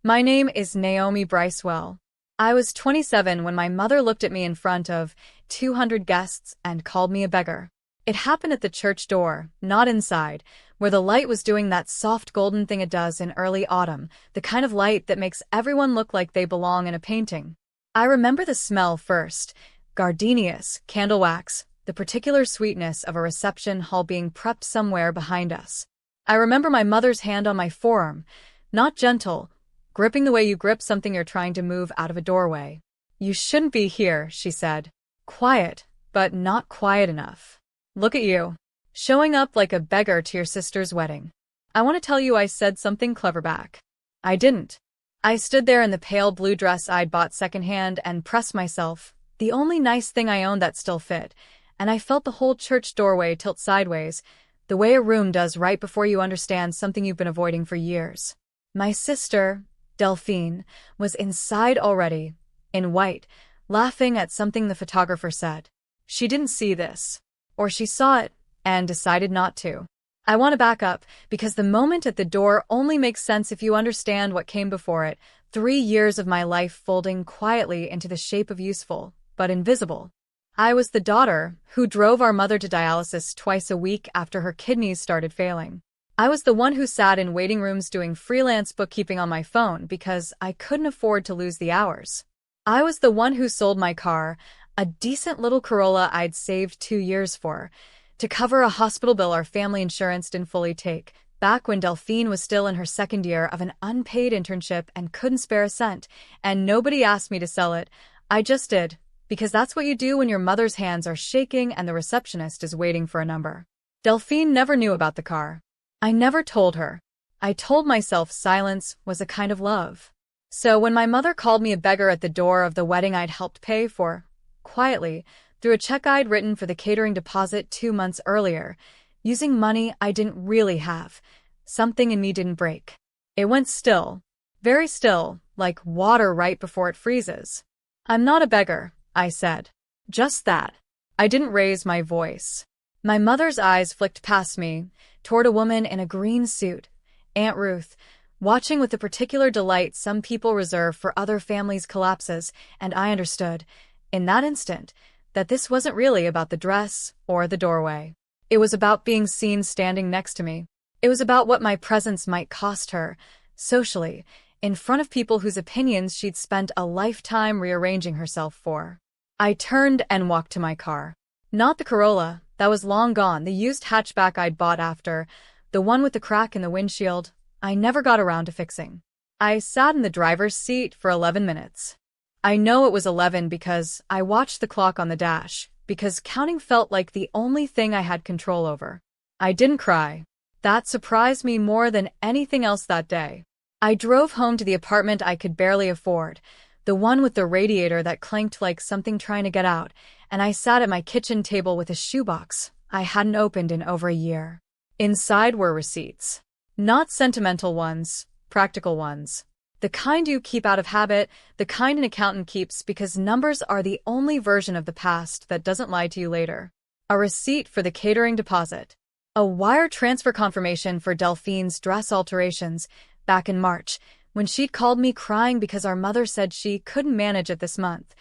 My name is Naomi Bricewell. I was 27 when my mother looked at me in front of 200 guests and called me a beggar. It happened at the church door, not inside, where the light was doing that soft golden thing it does in early autumn, the kind of light that makes everyone look like they belong in a painting. I remember the smell first, gardenias, candle wax, the particular sweetness of a reception hall being prepped somewhere behind us. I remember my mother's hand on my forearm, not gentle, gripping the way you grip something you're trying to move out of a doorway. "You shouldn't be here," she said. Quiet, but not quiet enough. "Look at you, showing up like a beggar to your sister's wedding." I want to tell you I said something clever back. I didn't. I stood there in the pale blue dress I'd bought secondhand and pressed myself, the only nice thing I owned that still fit, and I felt the whole church doorway tilt sideways, the way a room does right before you understand something you've been avoiding for years. My sister, Delphine, was inside already, in white, laughing at something the photographer said. She didn't see this. Or she saw it, and decided not to. I want to back up, because the moment at the door only makes sense if you understand what came before it. 3 years of my life folding quietly into the shape of useful, but invisible. I was the daughter who drove our mother to dialysis twice a week after her kidneys started failing. I was the one who sat in waiting rooms doing freelance bookkeeping on my phone because I couldn't afford to lose the hours. I was the one who sold my car, a decent little Corolla I'd saved 2 years for, to cover a hospital bill our family insurance didn't fully take, back when Delphine was still in her second year of an unpaid internship and couldn't spare a cent, and nobody asked me to sell it. I just did, because that's what you do when your mother's hands are shaking and the receptionist is waiting for a number. Delphine never knew about the car. I never told her. I told myself silence was a kind of love. So when my mother called me a beggar at the door of the wedding I'd helped pay for, quietly, through a check I'd written for the catering deposit 2 months earlier, using money I didn't really have, something in me didn't break. It went still, very still, like water right before it freezes. "I'm not a beggar," I said. Just that. I didn't raise my voice. My mother's eyes flicked past me, toward a woman in a green suit, Aunt Ruth, watching with the particular delight some people reserve for other families' collapses, and I understood, in that instant, that this wasn't really about the dress or the doorway. It was about being seen standing next to me. It was about what my presence might cost her, socially, in front of people whose opinions she'd spent a lifetime rearranging herself for. I turned and walked to my car. Not the Corolla, that was long gone, the used hatchback I'd bought after, the one with the crack in the windshield, I never got around to fixing. I sat in the driver's seat for 11 minutes. I know it was 11 because I watched the clock on the dash, because counting felt like the only thing I had control over. I didn't cry. That surprised me more than anything else that day. I drove home to the apartment I could barely afford, the one with the radiator that clanked like something trying to get out, and I sat at my kitchen table with a shoebox I hadn't opened in over a year. Inside were receipts. Not sentimental ones, practical ones. The kind you keep out of habit, the kind an accountant keeps because numbers are the only version of the past that doesn't lie to you later. A receipt for the catering deposit. A wire transfer confirmation for Delphine's dress alterations back in March, when she'd called me crying because our mother said she couldn't manage it this month,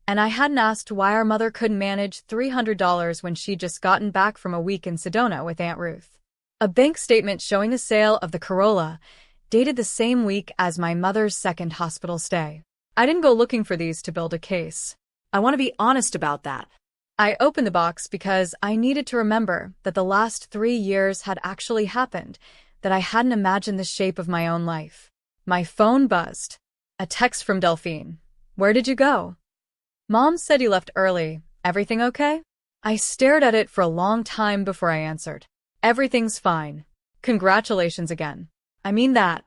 and I hadn't asked why our mother couldn't manage $300 when she'd just gotten back from a week in Sedona with Aunt Ruth. A bank statement showing the sale of the Corolla, dated the same week as my mother's second hospital stay. I didn't go looking for these to build a case. I want to be honest about that. I opened the box because I needed to remember that the last 3 years had actually happened, that I hadn't imagined the shape of my own life. My phone buzzed. A text from Delphine. "Where did you go?" "Mom said you left early. Everything okay?" I stared at it for a long time before I answered. "Everything's fine. Congratulations again." I mean that.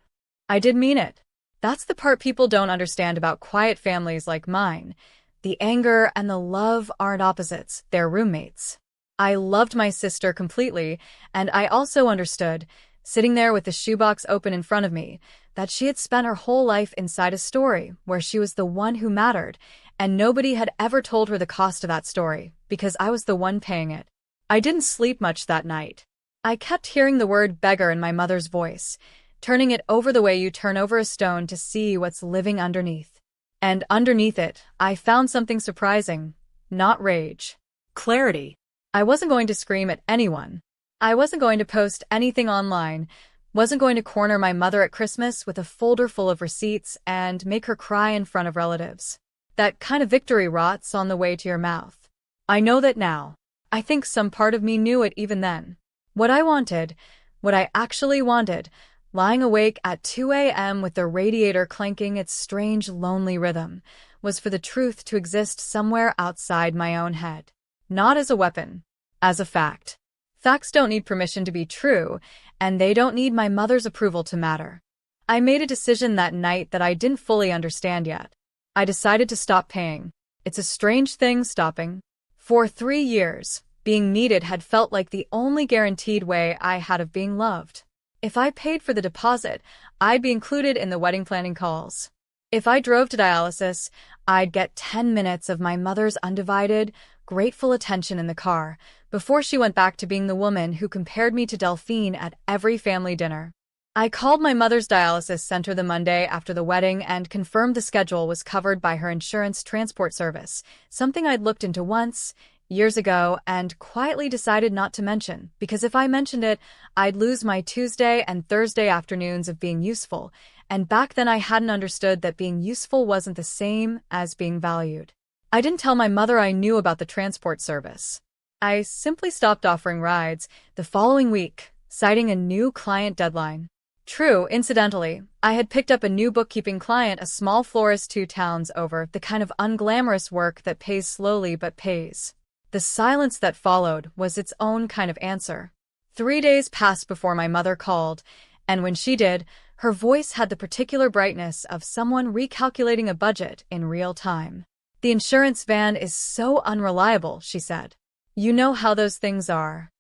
I did mean it. That's the part people don't understand about quiet families like mine. The anger and the love aren't opposites, they're roommates. I loved my sister completely, and I also understood, sitting there with the shoebox open in front of me, that she had spent her whole life inside a story where she was the one who mattered, and nobody had ever told her the cost of that story, because I was the one paying it. I didn't sleep much that night. I kept hearing the word beggar in my mother's voice, turning it over the way you turn over a stone to see what's living underneath. And underneath it, I found something surprising. Not rage. Clarity. I wasn't going to scream at anyone. I wasn't going to post anything online. Wasn't going to corner my mother at Christmas with a folder full of receipts and make her cry in front of relatives. That kind of victory rots on the way to your mouth. I know that now. I think some part of me knew it even then. What I wanted, what I actually wanted, lying awake at 2 a.m. with the radiator clanking its strange, lonely rhythm, was for the truth to exist somewhere outside my own head. Not as a weapon, as a fact. Facts don't need permission to be true, and they don't need my mother's approval to matter. I made a decision that night that I didn't fully understand yet. I decided to stop paying. It's a strange thing, stopping. For 3 years, being needed had felt like the only guaranteed way I had of being loved. If I paid for the deposit, I'd be included in the wedding planning calls. If I drove to dialysis, I'd get 10 minutes of my mother's undivided, grateful attention in the car before she went back to being the woman who compared me to Delphine at every family dinner. I called my mother's dialysis center the Monday after the wedding and confirmed the schedule was covered by her insurance transport service, something I'd looked into once, years ago, and quietly decided not to mention, because if I mentioned it, I'd lose my Tuesday and Thursday afternoons of being useful, and back then I hadn't understood that being useful wasn't the same as being valued. I didn't tell my mother I knew about the transport service. I simply stopped offering rides the following week, citing a new client deadline. True, incidentally, I had picked up a new bookkeeping client, a small florist 2 towns over, the kind of unglamorous work that pays slowly but pays. The silence that followed was its own kind of answer. 3 days passed before my mother called, and when she did, her voice had the particular brightness of someone recalculating a budget in real time. "The insurance van is so unreliable," she said. "You know how those things are."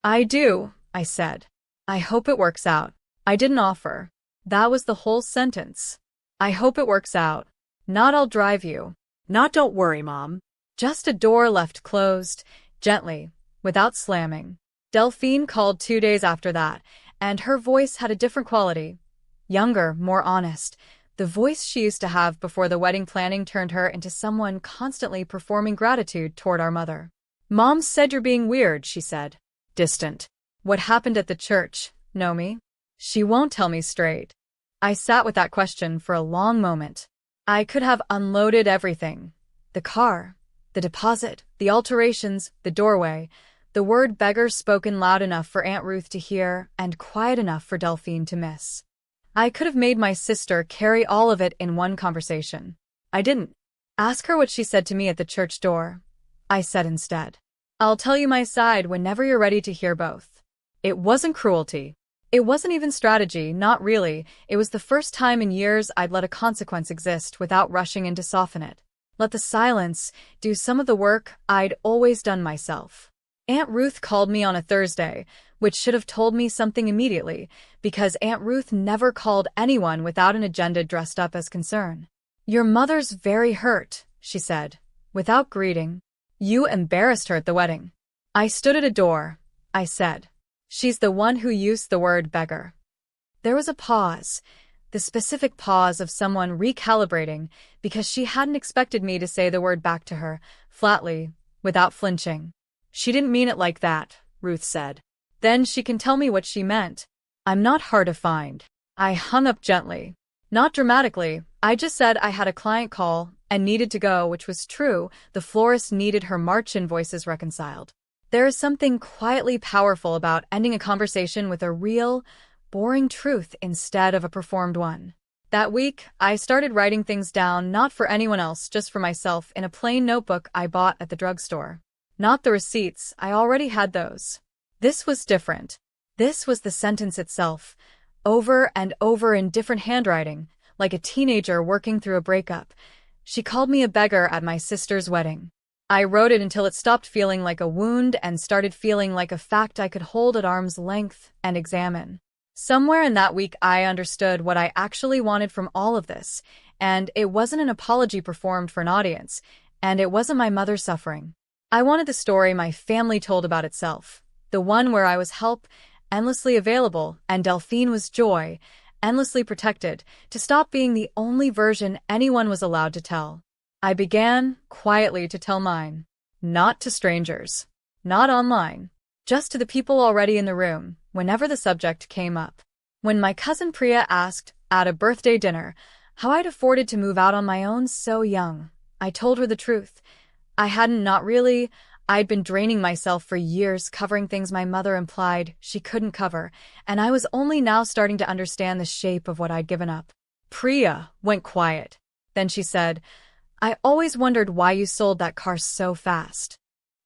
"I do," I said. "I hope it works out." I didn't offer. That was the whole sentence. "I hope it works out. Not I'll drive you. Not don't worry, Mom." Just a door left closed, gently, without slamming. Delphine called 2 days after that, and her voice had a different quality. Younger, more honest. The voice she used to have before the wedding planning turned her into someone constantly performing gratitude toward our mother. "Mom said you're being weird," she said. Distant. "What happened at the church, know me?" She won't tell me straight. I sat with that question for a long moment. I could have unloaded everything. The car, the deposit, the alterations, the doorway, the word beggar spoken loud enough for Aunt Ruth to hear and quiet enough for Delphine to miss. I could have made my sister carry all of it in one conversation. I didn't. "Ask her what she said to me at the church door," I said instead. "I'll tell you my side whenever you're ready to hear both." It wasn't cruelty. It wasn't even strategy, not really. It was the first time in years I'd let a consequence exist without rushing in to soften it. Let the silence do some of the work I'd always done myself. Aunt Ruth called me on a Thursday, which should have told me something immediately, because Aunt Ruth never called anyone without an agenda dressed up as concern. "Your mother's very hurt," she said, without greeting. "You embarrassed her at the wedding." I stood at a door, I said. "She's the one who used the word beggar." There was a pause, the specific pause of someone recalibrating, because she hadn't expected me to say the word back to her, flatly, without flinching. "She didn't mean it like that," Ruth said. "Then she can tell me what she meant." "I'm not hard to find." I hung up gently. Not dramatically, I just said I had a client call and needed to go, which was true. The florist needed her March invoices reconciled. There is something quietly powerful about ending a conversation with a real, boring truth instead of a performed one. That week, I started writing things down, not for anyone else, just for myself, in a plain notebook I bought at the drugstore. Not the receipts, I already had those. This was different. This was the sentence itself, over and over in different handwriting, like a teenager working through a breakup. "She called me a beggar at my sister's wedding." I wrote it until it stopped feeling like a wound and started feeling like a fact I could hold at arm's length and examine. Somewhere in that week I understood what I actually wanted from all of this, and it wasn't an apology performed for an audience, and it wasn't my mother's suffering. I wanted the story my family told about itself, the one where I was help, endlessly available, and Delphine was joy, endlessly protected, to stop being the only version anyone was allowed to tell. I began, quietly, to tell mine. Not to strangers. Not online. Just to the people already in the room, whenever the subject came up. When my cousin Priya asked, at a birthday dinner, how I'd afforded to move out on my own so young, I told her the truth. I hadn't, not really. I'd been draining myself for years covering things my mother implied she couldn't cover, and I was only now starting to understand the shape of what I'd given up. Priya went quiet. Then she said, I always wondered why you sold that car so fast.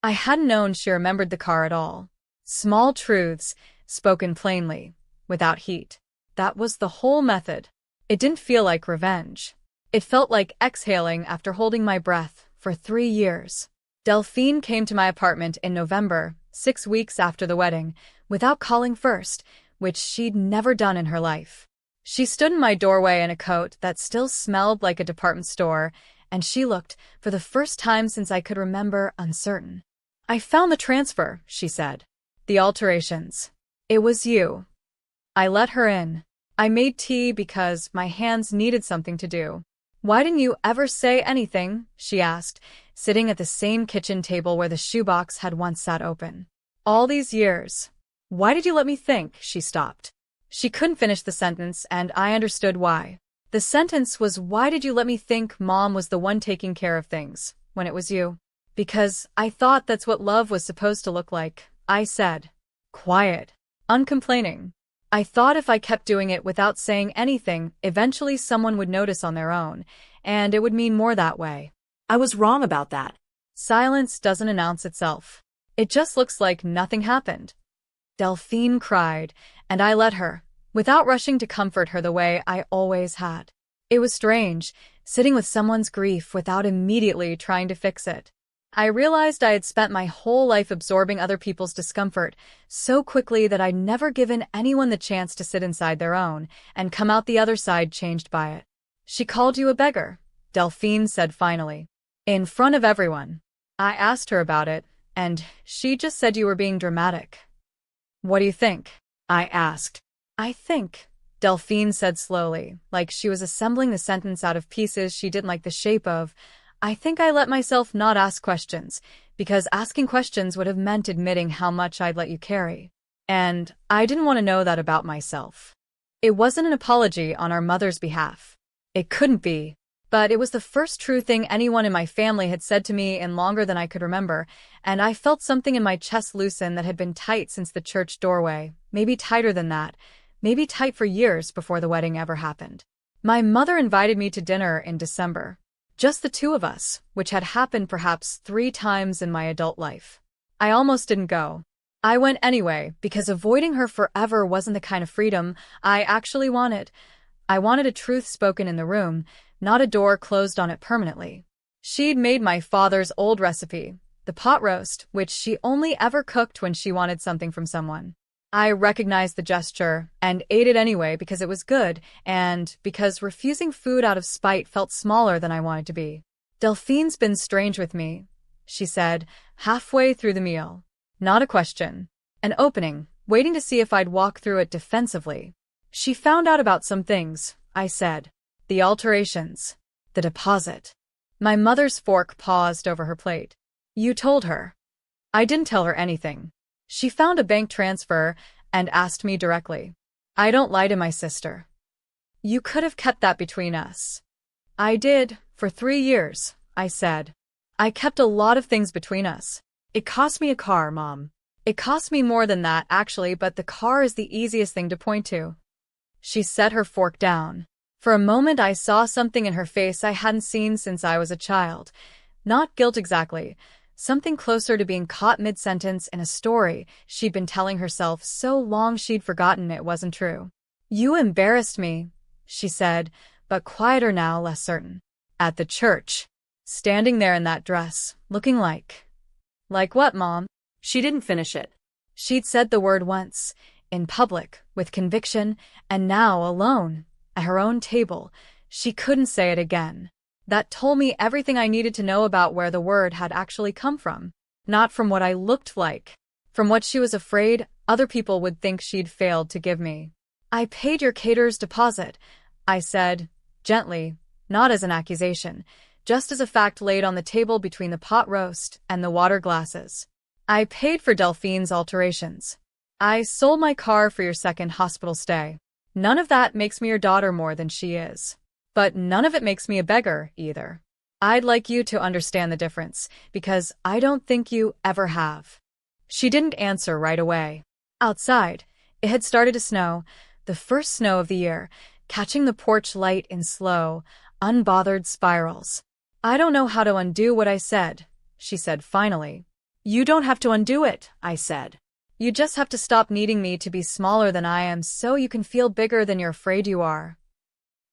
I hadn't known she remembered the car at all. Small truths, spoken plainly, without heat. That was the whole method. It didn't feel like revenge. It felt like exhaling after holding my breath for 3 years. Delphine came to my apartment in November, 6 weeks after the wedding, without calling first, which she'd never done in her life. She stood in my doorway in a coat that still smelled like a department store, and she looked, for the first time since I could remember, uncertain. I found the transfer, she said. The alterations. It was you. I let her in. I made tea because my hands needed something to do. Why didn't you ever say anything? She asked, sitting at the same kitchen table where the shoebox had once sat open. All these years. Why did you let me think? She stopped. She couldn't finish the sentence, and I understood why. The sentence was, why did you let me think Mom was the one taking care of things, when it was you? Because I thought that's what love was supposed to look like, I said. Quiet. Uncomplaining. I thought if I kept doing it without saying anything, eventually someone would notice on their own, and it would mean more that way. I was wrong about that. Silence doesn't announce itself. It just looks like nothing happened. Delphine cried, and I let her, without rushing to comfort her the way I always had. It was strange, sitting with someone's grief without immediately trying to fix it. I realized I had spent my whole life absorbing other people's discomfort so quickly that I'd never given anyone the chance to sit inside their own and come out the other side changed by it. She called you a beggar, Delphine said finally. In front of everyone. I asked her about it, and she just said you were being dramatic. What do you think? I asked. I think, Delphine said slowly, like she was assembling the sentence out of pieces she didn't like the shape of. I think I let myself not ask questions, because asking questions would have meant admitting how much I'd let you carry. And I didn't want to know that about myself. It wasn't an apology on our mother's behalf. It couldn't be. But it was the first true thing anyone in my family had said to me in longer than I could remember, and I felt something in my chest loosen that had been tight since the church doorway, maybe tighter than that, maybe tight for years before the wedding ever happened. My mother invited me to dinner in December. Just the two of us, which had happened perhaps 3 times in my adult life. I almost didn't go. I went anyway, because avoiding her forever wasn't the kind of freedom I actually wanted. I wanted a truth spoken in the room, not a door closed on it permanently. She'd made my father's old recipe, the pot roast, which she only ever cooked when she wanted something from someone. I recognized the gesture and ate it anyway because it was good and because refusing food out of spite felt smaller than I wanted to be. Delphine's been strange with me, she said, halfway through the meal. Not a question. An opening, waiting to see if I'd walk through it defensively. She found out about some things, I said. The alterations. The deposit. My mother's fork paused over her plate. You told her. I didn't tell her anything. She found a bank transfer and asked me directly. I don't lie to my sister. You could have kept that between us. I did, for 3 years, I said. I kept a lot of things between us. It cost me a car, Mom. It cost me more than that, actually, but the car is the easiest thing to point to. She set her fork down. For a moment I saw something in her face I hadn't seen since I was a child. Not guilt exactly. Something closer to being caught mid-sentence in a story she'd been telling herself so long she'd forgotten it wasn't true. You embarrassed me, she said, but quieter now, less certain. At the church. Standing there in that dress, looking like... Like what, Mom? She didn't finish it. She'd said the word once, in public, with conviction, and now, alone, at her own table, she couldn't say it again. That told me everything I needed to know about where the word had actually come from. Not from what I looked like. From what she was afraid other people would think she'd failed to give me. I paid your caterer's deposit, I said, gently, not as an accusation, just as a fact laid on the table between the pot roast and the water glasses. I paid for Delphine's alterations. I sold my car for your second hospital stay. None of that makes me your daughter more than she is. But none of it makes me a beggar, either. I'd like you to understand the difference, because I don't think you ever have. She didn't answer right away. Outside, it had started to snow, the first snow of the year, catching the porch light in slow, unbothered spirals. I don't know how to undo what I said, she said finally. You don't have to undo it, I said. You just have to stop needing me to be smaller than I am so you can feel bigger than you're afraid you are.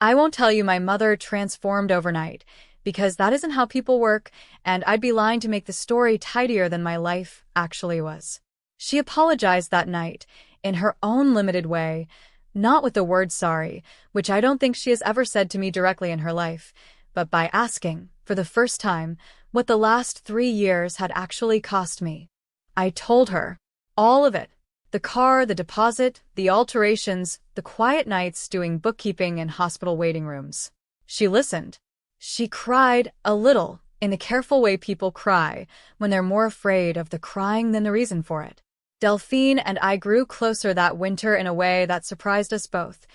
I won't tell you my mother transformed overnight, because that isn't how people work, and I'd be lying to make the story tidier than my life actually was. She apologized that night, in her own limited way, not with the word sorry, which I don't think she has ever said to me directly in her life, but by asking, for the first time, what the last 3 years had actually cost me. I told her. All of it. The car, the deposit, the alterations, the quiet nights doing bookkeeping in hospital waiting rooms. She listened. She cried a little, in the careful way people cry, when they're more afraid of the crying than the reason for it. Delphine and I grew closer that winter in a way that surprised us both,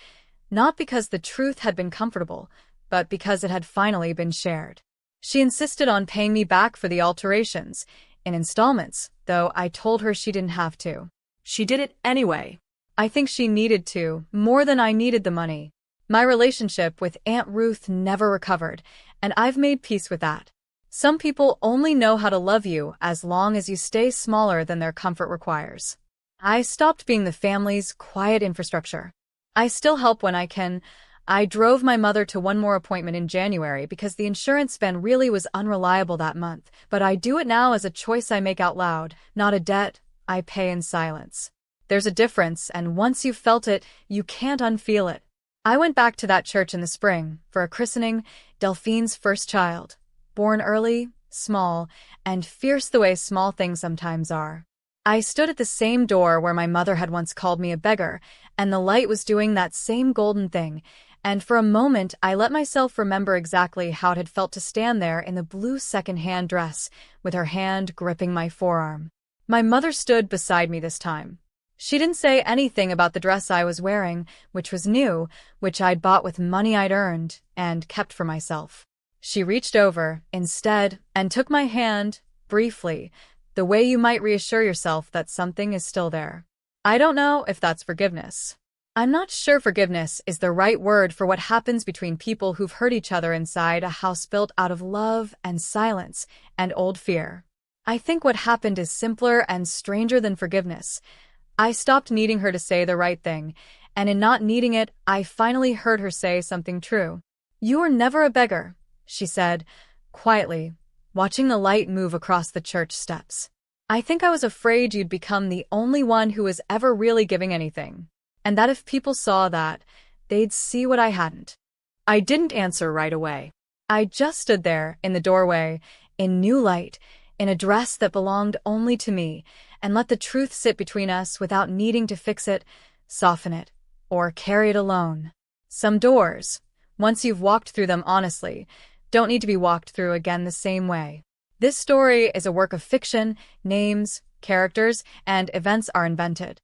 not because the truth had been comfortable, but because it had finally been shared. She insisted on paying me back for the alterations, in installments, though I told her she didn't have to. She did it anyway. I think she needed to, more than I needed the money. My relationship with Aunt Ruth never recovered, and I've made peace with that. Some people only know how to love you as long as you stay smaller than their comfort requires. I stopped being the family's quiet infrastructure. I still help when I can. I drove my mother to one more appointment in January because the insurance spend really was unreliable that month, but I do it now as a choice I make out loud, not a debt I pay in silence. There's a difference, and once you've felt it, you can't unfeel it. I went back to that church in the spring for a christening, Delphine's first child, born early, small, and fierce the way small things sometimes are. I stood at the same door where my mother had once called me a beggar, and the light was doing that same golden thing, and for a moment I let myself remember exactly how it had felt to stand there in the blue second-hand dress, with her hand gripping my forearm. My mother stood beside me this time. She didn't say anything about the dress I was wearing, which was new, which I'd bought with money I'd earned and kept for myself. She reached over, instead, and took my hand, briefly, the way you might reassure yourself that something is still there. I don't know if that's forgiveness. I'm not sure forgiveness is the right word for what happens between people who've hurt each other inside a house built out of love and silence and old fear. I think what happened is simpler and stranger than forgiveness. I stopped needing her to say the right thing, and in not needing it, I finally heard her say something true. You were never a beggar, she said, quietly, watching the light move across the church steps. I think I was afraid you'd become the only one who was ever really giving anything, and that if people saw that, they'd see what I hadn't. I didn't answer right away. I just stood there, in the doorway, in new light, in a dress that belonged only to me, and let the truth sit between us without needing to fix it, soften it, or carry it alone. Some doors, once you've walked through them honestly, don't need to be walked through again the same way. This story is a work of fiction. Names, characters, and events are invented.